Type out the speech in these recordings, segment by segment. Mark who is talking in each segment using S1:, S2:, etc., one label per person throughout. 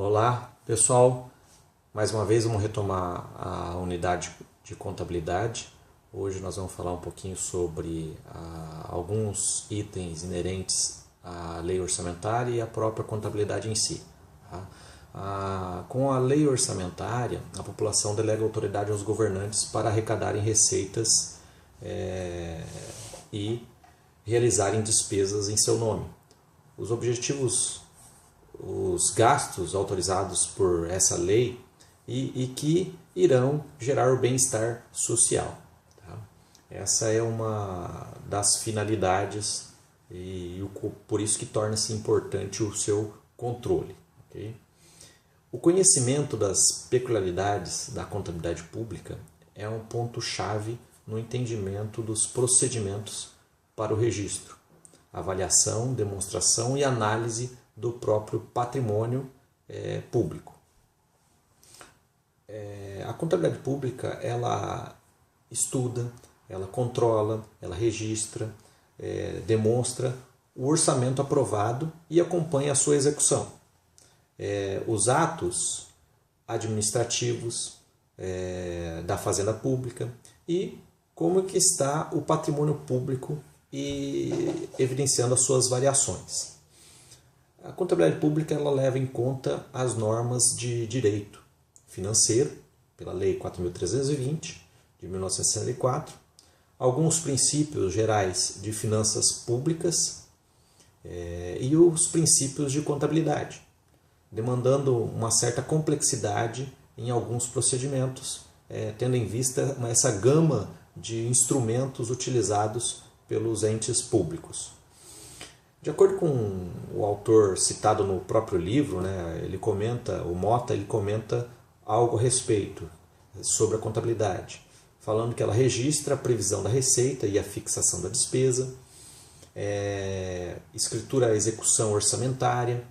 S1: Olá, pessoal. Mais uma vez vamos retomar a unidade de contabilidade. Hoje nós vamos falar um pouquinho sobre alguns itens inerentes à lei orçamentária e à própria contabilidade em si. Tá? Com a lei orçamentária, a população delega autoridade aos governantes para arrecadarem receitas e realizarem despesas em seu nome. Os gastos autorizados por essa lei e que irão gerar o bem-estar social. Tá? Essa é uma das finalidades e por isso que torna-se importante o seu controle. Okay? O conhecimento das peculiaridades da contabilidade pública é um ponto-chave no entendimento dos procedimentos para o registro, avaliação, demonstração e análise do próprio patrimônio público. A contabilidade pública, ela estuda, ela controla, ela registra, demonstra o orçamento aprovado e acompanha a sua execução. Os atos administrativos da Fazenda Pública e como que está o patrimônio público e evidenciando as suas variações. A contabilidade pública ela leva em conta as normas de direito financeiro, pela Lei 4.320, de 1964, alguns princípios gerais de finanças públicas e os princípios de contabilidade, demandando uma certa complexidade em alguns procedimentos, tendo em vista essa gama de instrumentos utilizados pelos entes públicos. De acordo com o autor citado no próprio livro, o Mota comenta algo a respeito sobre a contabilidade, falando que ela registra a previsão da receita e a fixação da despesa, escritura a execução orçamentária,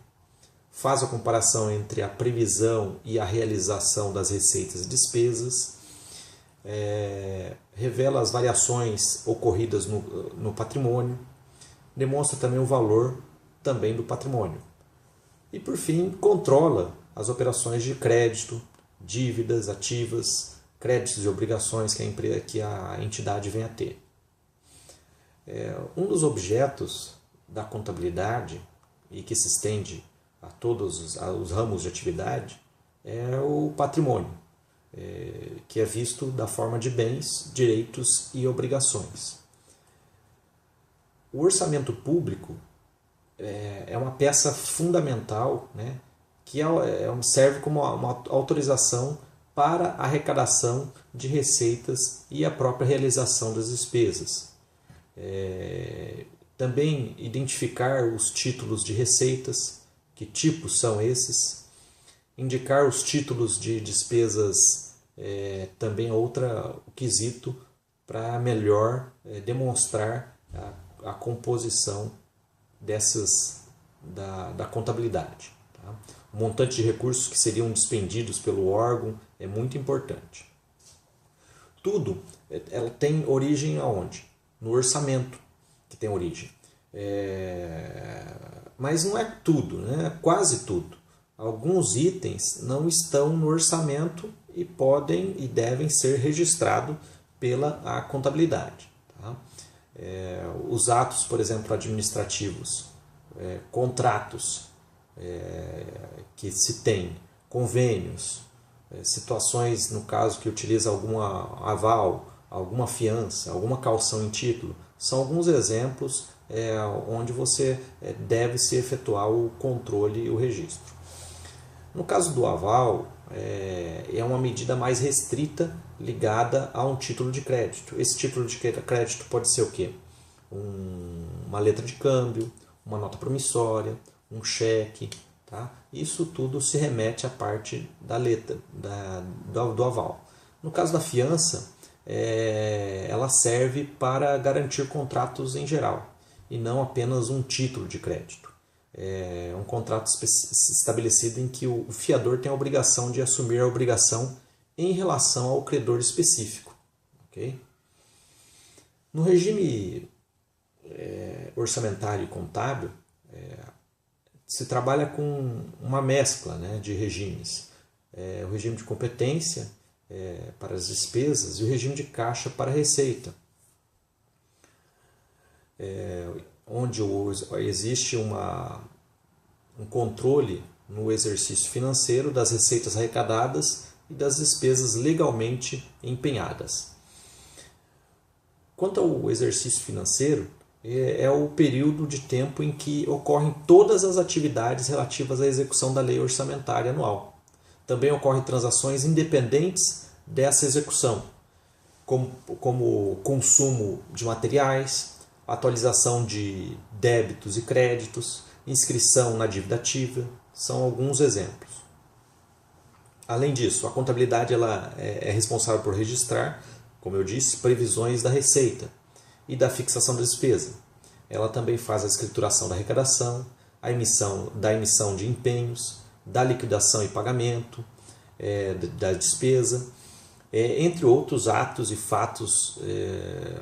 S1: faz a comparação entre a previsão e a realização das receitas e despesas, revela as variações ocorridas no patrimônio, demonstra também o valor também do patrimônio. E, por fim, controla as operações de crédito, dívidas, ativas, créditos e obrigações que a entidade vem a ter. Um dos objetos da contabilidade, e que se estende a todos os ramos de atividade, é o patrimônio, que é visto da forma de bens, direitos e obrigações. O orçamento público é uma peça fundamental, que serve como uma autorização para a arrecadação de receitas e a própria realização das despesas. Também identificar os títulos de receitas, que tipos são esses, indicar os títulos de despesas, também é outro quesito para melhor demonstrar a composição da contabilidade. Tá? O montante de recursos que seriam dispendidos pelo órgão é muito importante. Tudo ela tem origem aonde? No orçamento que tem origem. Mas não é tudo, quase tudo. Alguns itens não estão no orçamento e podem e devem ser registrados pela contabilidade. Tá? Os atos, por exemplo, administrativos, contratos que se tem, convênios, situações, no caso, que utiliza algum aval, alguma fiança, alguma caução em título, são alguns exemplos onde você deve se efetuar o controle e o registro. No caso do aval, é uma medida mais restrita ligada a um título de crédito. Esse título de crédito pode ser o quê? Uma letra de câmbio, uma nota promissória, um cheque. Tá? Isso tudo se remete à parte da letra do aval. No caso da fiança, ela serve para garantir contratos em geral e não apenas um título de crédito. É um contrato estabelecido em que o fiador tem a obrigação de assumir a obrigação em relação ao credor específico. Okay? No regime orçamentário e contábil, se trabalha com uma mescla, né, de regimes. O regime de competência para as despesas e o regime de caixa para a receita. Onde existe um controle no exercício financeiro das receitas arrecadadas e das despesas legalmente empenhadas. Quanto ao exercício financeiro, é o período de tempo em que ocorrem todas as atividades relativas à execução da lei orçamentária anual. Também ocorrem transações independentes dessa execução, como consumo de materiais, atualização de débitos e créditos, inscrição na dívida ativa, são alguns exemplos. Além disso, a contabilidade ela é responsável por registrar, como eu disse, previsões da receita e da fixação da despesa. Ela também faz a escrituração da arrecadação, a emissão de empenhos, da liquidação e pagamento, da despesa, entre outros atos e fatos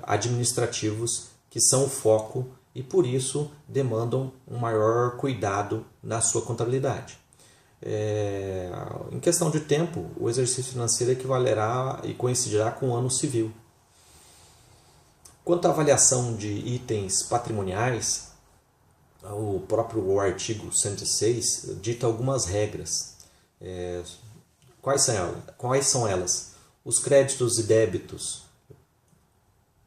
S1: administrativos que são o foco e, por isso, demandam um maior cuidado na sua contabilidade. Em questão de tempo, o exercício financeiro equivalerá e coincidirá com o ano civil. Quanto à avaliação de itens patrimoniais, o próprio artigo 106 dita algumas regras. Quais são elas? Os créditos e débitos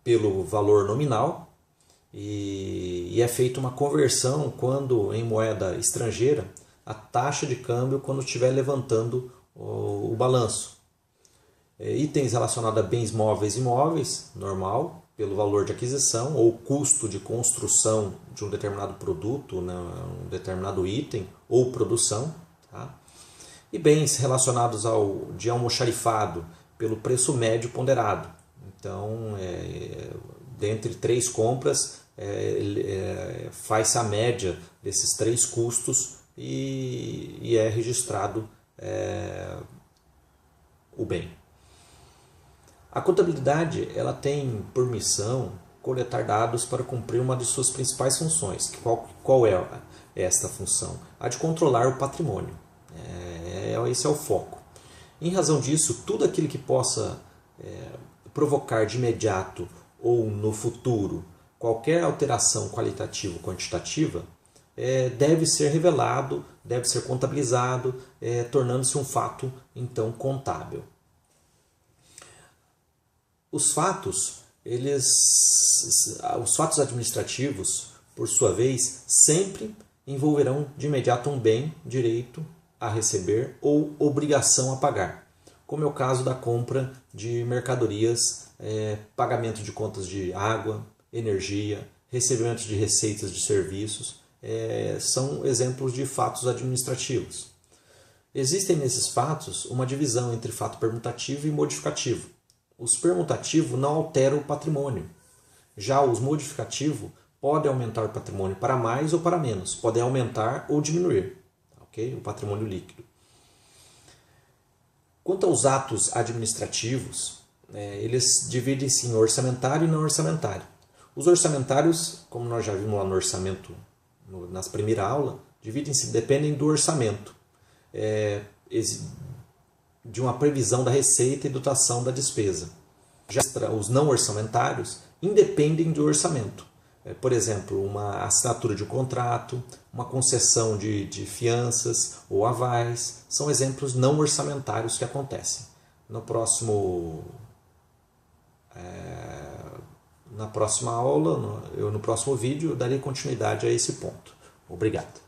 S1: pelo valor nominal, e é feita uma conversão quando em moeda estrangeira a taxa de câmbio quando estiver levantando o balanço. Itens relacionados a bens móveis e imóveis, normal, pelo valor de aquisição ou custo de construção de um determinado produto, né, um determinado item ou produção. Tá? E bens relacionados de almoxarifado, pelo preço médio ponderado. Então, dentre 3 compras, faz-se a média desses 3 custos e é registrado o bem. A contabilidade ela tem por missão coletar dados para cumprir uma de suas principais funções. Qual é esta função? A de controlar o patrimônio. Esse é o foco. Em razão disso, tudo aquilo que possa provocar de imediato ou no futuro qualquer alteração qualitativa ou quantitativa deve ser revelado, deve ser contabilizado, tornando-se um fato então contábil. Os fatos administrativos, por sua vez, sempre envolverão de imediato um bem, direito a receber ou obrigação a pagar, como é o caso da compra de mercadorias, pagamento de contas de água, energia, recebimento de receitas de serviços, são exemplos de fatos administrativos. Existem nesses fatos uma divisão entre fato permutativo e modificativo. Os permutativos não alteram o patrimônio. Já os modificativos podem aumentar o patrimônio para mais ou para menos, podem aumentar ou diminuir, okay? O patrimônio líquido. Quanto aos atos administrativos, eles dividem-se em orçamentário e não orçamentário. Os orçamentários, como nós já vimos lá no orçamento, nas primeiras aulas, dependem do orçamento, de uma previsão da receita e dotação da despesa. Já os não orçamentários independem do orçamento. Por exemplo, uma assinatura de um contrato, uma concessão de fianças ou avais, são exemplos não orçamentários que acontecem. Na próxima aula, no próximo vídeo, eu darei continuidade a esse ponto. Obrigado.